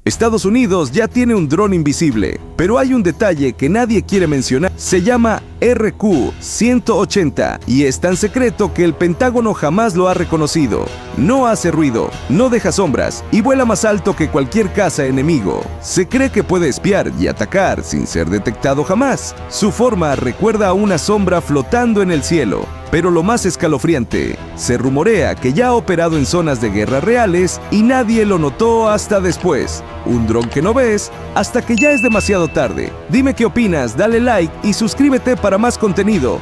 Estados Unidos ya tiene un dron invisible, pero hay un detalle que nadie quiere mencionar. Se llama RQ-180 y es tan secreto que el Pentágono jamás lo ha reconocido. No hace ruido, no deja sombras y vuela más alto que cualquier caza enemigo. Se cree que puede espiar y atacar sin ser detectado jamás. Su forma recuerda a una sombra flotando en el cielo. Pero lo más escalofriante, se rumorea que ya ha operado en zonas de guerra reales y nadie lo notó hasta después. Un dron que no ves hasta que ya es demasiado tarde. Dime qué opinas, dale like y suscríbete para más contenido.